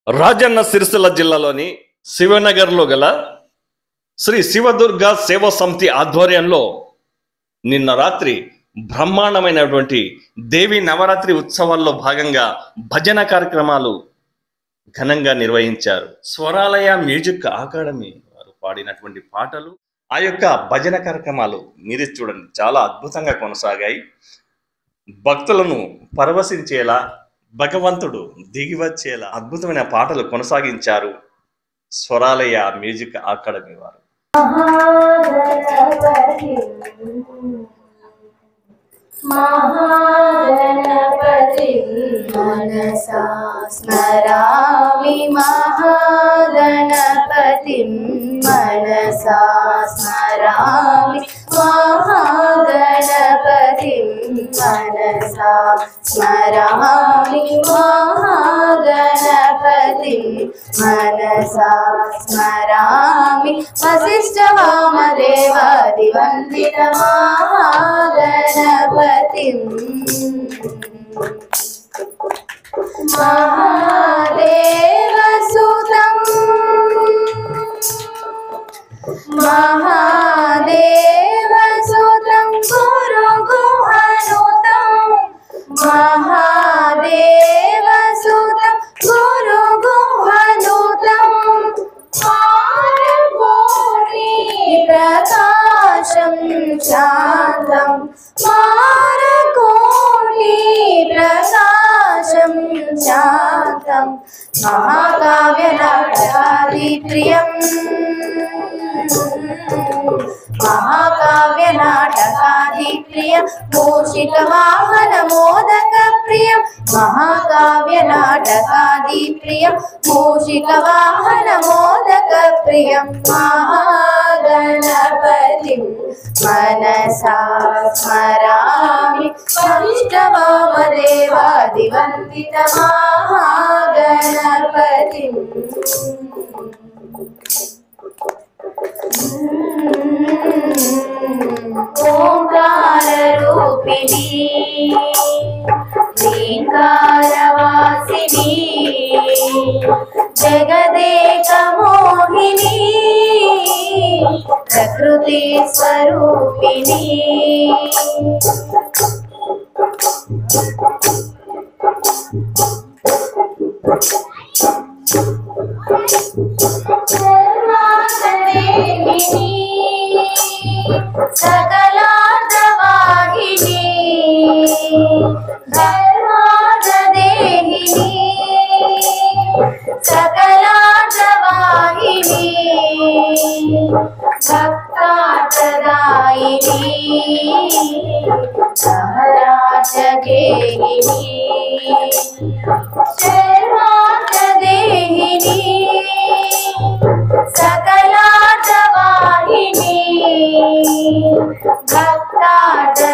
రాజన్న సిరిసిల్ల జిల్లాలోని శివనగర్లో గల శ్రీ శివదుర్గ సేవా సమితి ఆధ్వర్యంలో నిన్న రాత్రి బ్రహ్మాండమైనటువంటి దేవి నవరాత్రి ఉత్సవాల్లో భాగంగా భజన కార్యక్రమాలు ఘనంగా నిర్వహించారు. స్వరాలయ మ్యూజిక్ అకాడమీ వారు పాడినటువంటి పాటలు, ఆ యొక్క భజన కార్యక్రమాలు మీరే చూడండి, చాలా అద్భుతంగా కొనసాగాయి. భక్తులను పరవశించేలా, భగవంతుడు దిగివచ్చేలా అద్భుతమైన పాటలు కొనసాగించారు స్వరాలయ మ్యూజిక్ అకాడమీ వారు. మహాగణపతి మనసా స్మరామి, మహాగణపతి మనసా స్మరామి, మహాగణపతి మనసా స్మరామి, మహాగణపతి మనసా స్మరామి, వశిష్ఠ వామదేవాది వందిత మహాగణపతి మహాదేవసుతం మహాదేవసుతం గురుగుహనుతం మహాదేవసుతం గురుగుహనుతం మారకోటి ప్రకాశం శాంతం మారకోటి ప్రకాశం శాంతం మహాకావ్య నాటకాది ప్రియం మహాకావ్య నాటకాది ప్రియం మూషిక వాహన మోదక ప్రియం మహాకావ్య నాటకాది ప్రియం మూషిక వాహన మోదక ప్రియం మహాగణపతి మనసా స్మరామి, వశిష్ఠ వామదేవాది వందిత మహాగణపతి ఓంకార రూపిణి శ్రీకారవాసిని జగదేక మోహిని ప్రకృతి స్వరూపిణి సకలార్థవాహిని ధర్మార్థదేహిని సకలార్థవాహిని భక్తార్థదాయిని సహరాజగేహిని శర్వార్థదేహిని సకలార్థవాహిని భక్తార్థదాయిని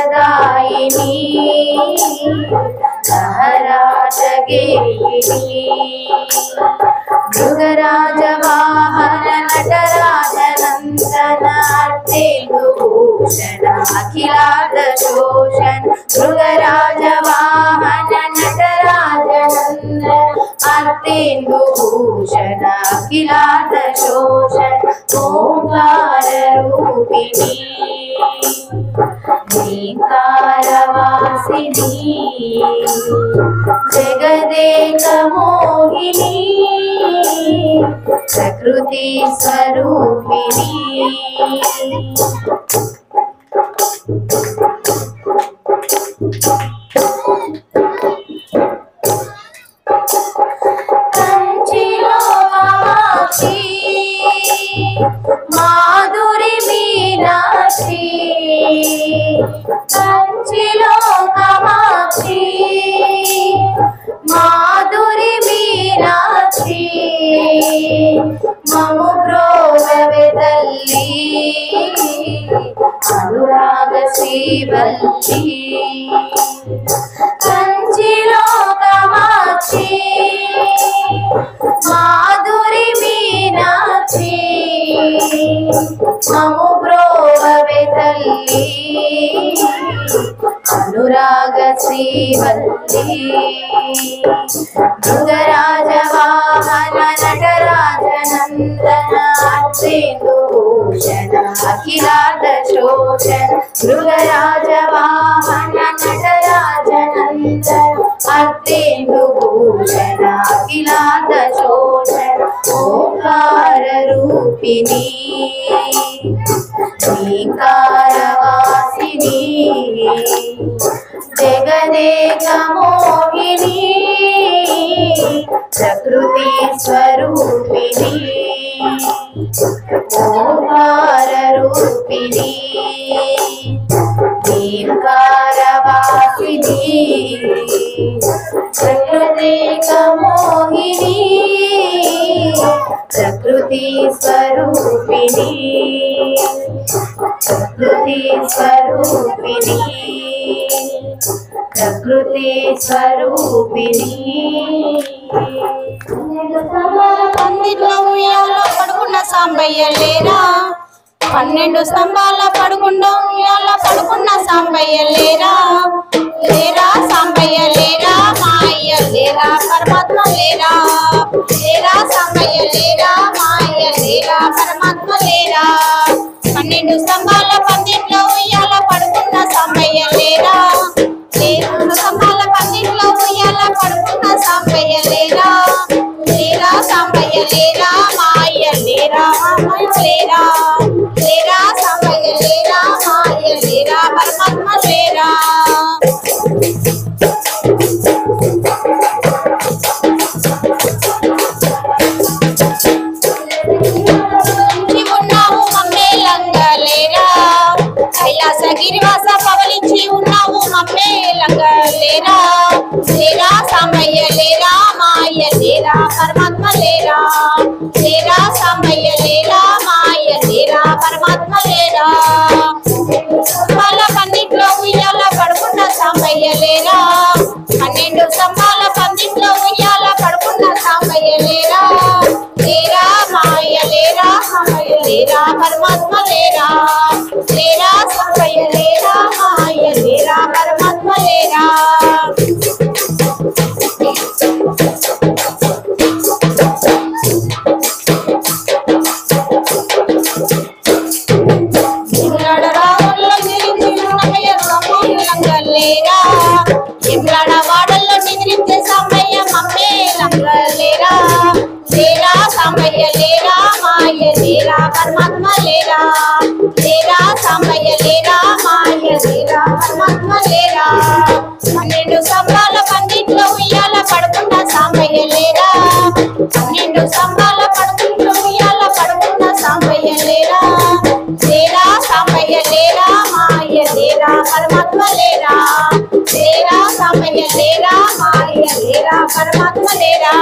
సహరాజగేహిని మృగరాజ వాహన నటరాజ నందన అర్ధేందుభూషణ అఖిలార్థ శోషణ మృగరాజ వాహన నటరాజ నందన అర్ధేందుభూషణ అఖిలార్థ శోషణ ఓంకార రూపిణి శ్రీకారవాసిని జగదేక మోహిని ప్రకృతి స్వరూపిణి కంచిలో కామాక్షి మాధురి మీనాక్షి కంచిలో కామాక్షి మాధురి మీనాక్షి మము బ్రోవె తల్లి అనురాగ శ్రీవల్లి కంచిలో కామాక్షి మాధురి మీనాక్షి మము బ్రోవె తల్లి అనురాగ శ్రీవల్లి మృగరాజ వాహన నందన అర్ధేందు భూషణ అఖిలాండ శోషణ మృగరాజ వాహన నటరాజ నందన అర్ధేందు భూషణ అఖిలాండ శోషణ ఓంకార రూపిణి శ్రీకారవాసిని జగదేక మోహిని ప్రకృతి స్వరూపిణి ఓంకార రూపిణి ఓంకారవాసిని ప్రకృతిక మోహిని ప్రకృతి స్వరూపిణి ప్రకృతి స్వరూపిణి ప్రకృతి స్వరూపిణి పందిట్లో ఉయ్యాలో పడుకున్న సాంబయ్య లేరా 12 స్తంభాల పడుకున్న ఉయ్యాలో పడుకున్న సాంబయ్య లేరా లేరా సాంబయ్య లేరా మాయ్య లేరా పరమాత్మ లేరా లేరా సాంబయ్య లేరా మాయ్య లేరా పరమాత్మ లేరా 12 స్తంభాల పందిట్లో ఉయ్యాలో పడుకున్న సాంబయ్య లేరా స్తంభాల పందిట్లో ఉయ్యాలో పడుకున్న సాంబయ్య లేరా లేరా సాంబయ్య లేరా మాయ్య లేరా మామయ్య లేరా లేరా సాంబయ్య లేరా మాయ్య లేరా పరమాత్మ లేరా ఉన్నావు మమ్మేలంగా లేరా కైలాసగిరివాస పవలించి ఉన్నావు మమ్మేలంగా లేరా లేరా సాంబయ్య లేరా మాయ్య లేరా పరమాత్మ లేరా లేరా సాంబయ్య లేరా మాయ్య లేరా పరమాత్మ లేరా స్తంభాల పందిట్లో ఉయ్యాల పడుకున్న సాంబయ్య లేరా 12 స్తంభాల పందిట్లో ఉయ్యాల పడుకున్న సాంబయ్య లేరా లేరా మాయ్య లేరా సాంబయ్య లేరా పరమాత్మ లేరా లేరా సాంబయ్య లేరా మాయ్య లేరా పరమాత్మ లేరా వాడల్లో నిద్రించే సాంబయ్య మమ్మేలంగ లేరా లేరా సాంబయ్య లేరా మాయ్య లేరా పరమాత్మ లేరా లేరా సాంబయ్య లేరా మాయ్య లేరా పరమాత్మ లేరా 12 స్తంభాల పందిట్లో ఉయ్యాల పడుకున్న సాంబయ్య లేరా 12 స్తంభాల పందిట్లో ఉయ్యాల పడుకున్న సాంబయ్య లేరా లేరా సాంబయ్య లేరా మాయ్య లేరా పరమాత్మ లేరా లేరా సాంబయ్య లేరా మాయ్య లేరా పరమాత్మ లేరా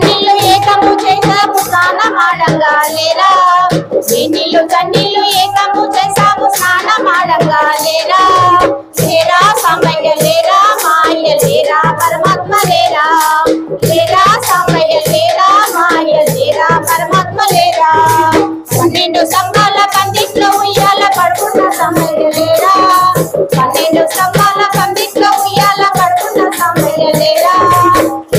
నీళ్ళు ఏకము చేసాము స్నానమాడంగా లేరా నీళ్ళు కన్నీళ్ళు ఏకము చేసాము స్నానమాడంగా లేరా లేరా సాంబయ్య లేరా మాయ్య లేరా పరమాత్మ లేరా లేరా సాంబయ్య లేరా మాయ్య లేరా పరమాత్మ లేరా 12 స్తంభాల పందిట్లో ఉయ్యాల పడుకున్న సాంబయ్య లేరా 12 స్తంభాల పందిట్లో ఉయ్యాల పడుకున్న సాంబయ్య లేరా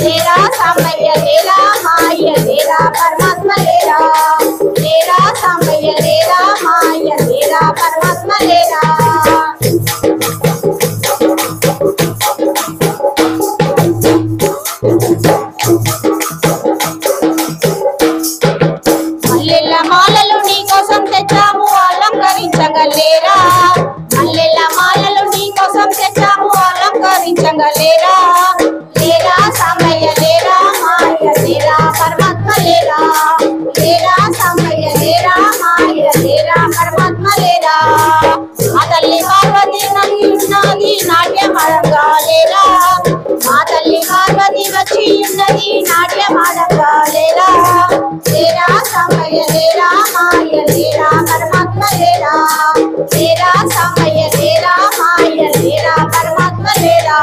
లేరా సాంబయ్య లేరా మాయ్య లేరా పరమాత్మ లేరా లేరా సాంబయ్య లేరా మాయ్య లేరా పరమాత్మ లేరా మల్లెల మాలలు నీ కోసం తెచ్చాము అలంకరించగలేరా మల్లెల మాలలు నీ కోసం తెచ్చాము అలంకరించగలేరా లేరా సాంబయ్య లేరా మాయ్య లేరా పరమాత్మ లేరా లేరా సాంబయ్య లేరా మాయ్య లేరా పరమాత్మ లేరా మా తల్లి పార్వతి నది ఉన్నది నాట్యమాడంగా లేరా మా తల్లి పార్వతి వచ్చి ఉన్నది నాట్యమాడంగా లేరా లేరా సాంబయ్య లేరా మాయ్య లేరా పరమాత్మ లేరా లేరా సాంబయ్య లేరా మాయ్య లేరా పరమాత్మ లేరా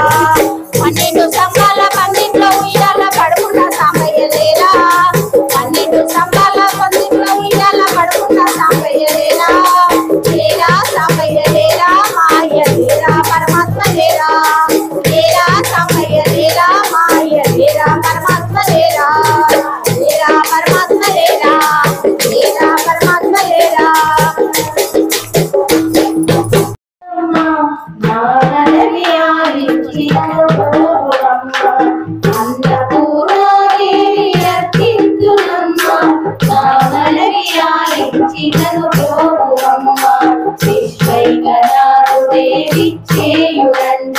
వైకనాథుడే విచ్చేయుడంట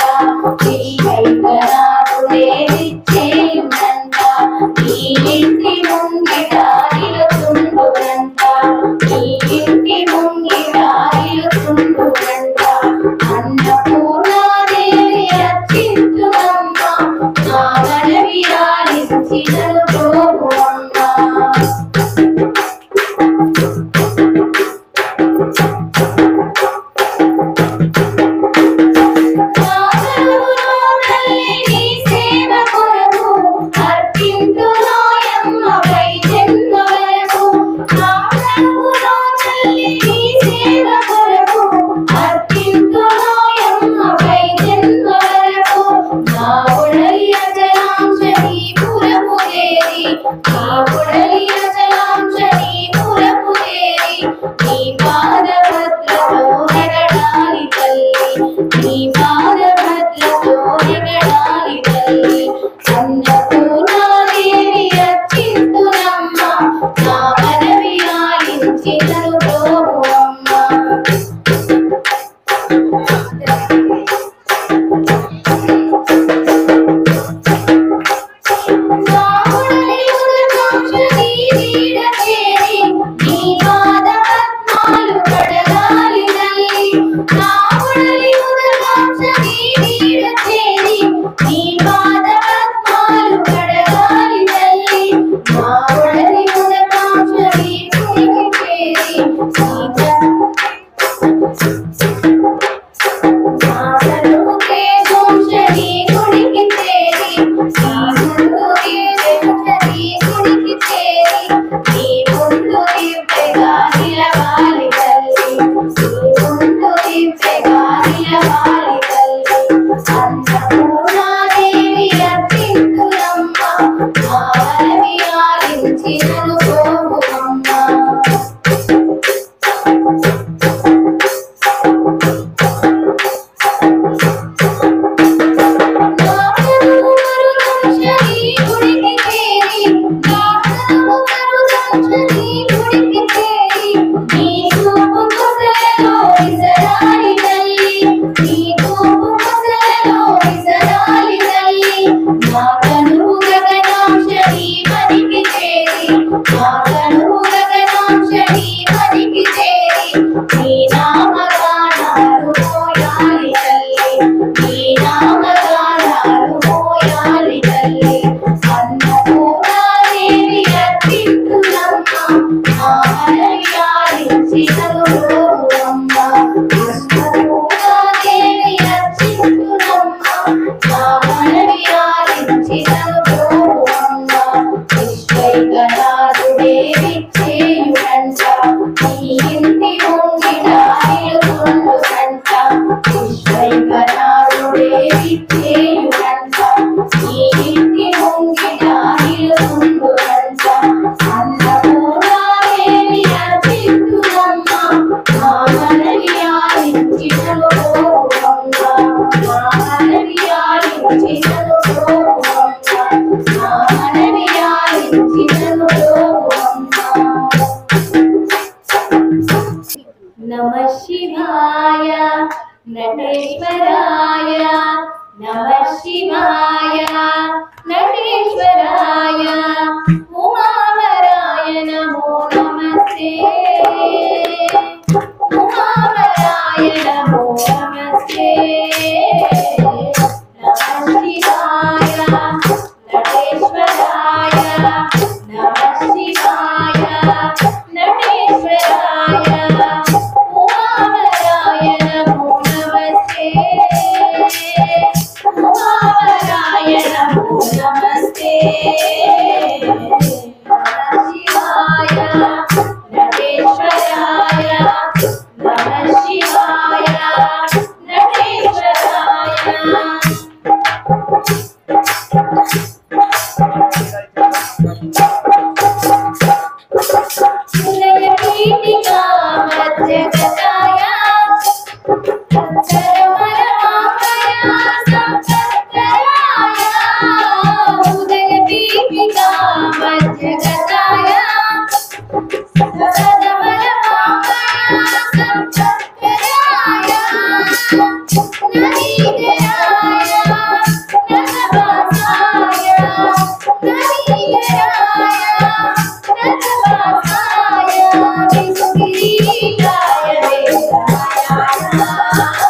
శ్రీ వైకనాథుడే విచ్చేయుడంట నీ ఇంటి ముంగిట నిలుచుండునంట నీ ఇంటి ముంగిట నిలుచుండునంట అన్నపూర్ణాదేవి అర్చించునమ్మ నా మనవి ఆలించినను ప్రభువమ్మ नमः शिवाय नटेश्वराय नमः शिवाय नटेश्वराय उमावराय नमो नमस्ते उमावराय नमो नमस्ते नमः शिवाय नटेश्वराय नमः शिवाय नटेश्वराय उमावराय नमो नमस्ते उमावराय नमो नमस्ते नमः शिवाय नटेश्वराय नमः शिवाय नटेश्वराय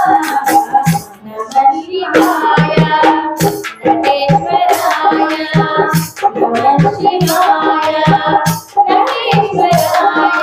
నమః శివాయ నటేశ్వరాయ నమః శివాయ నటేశ్వరాయ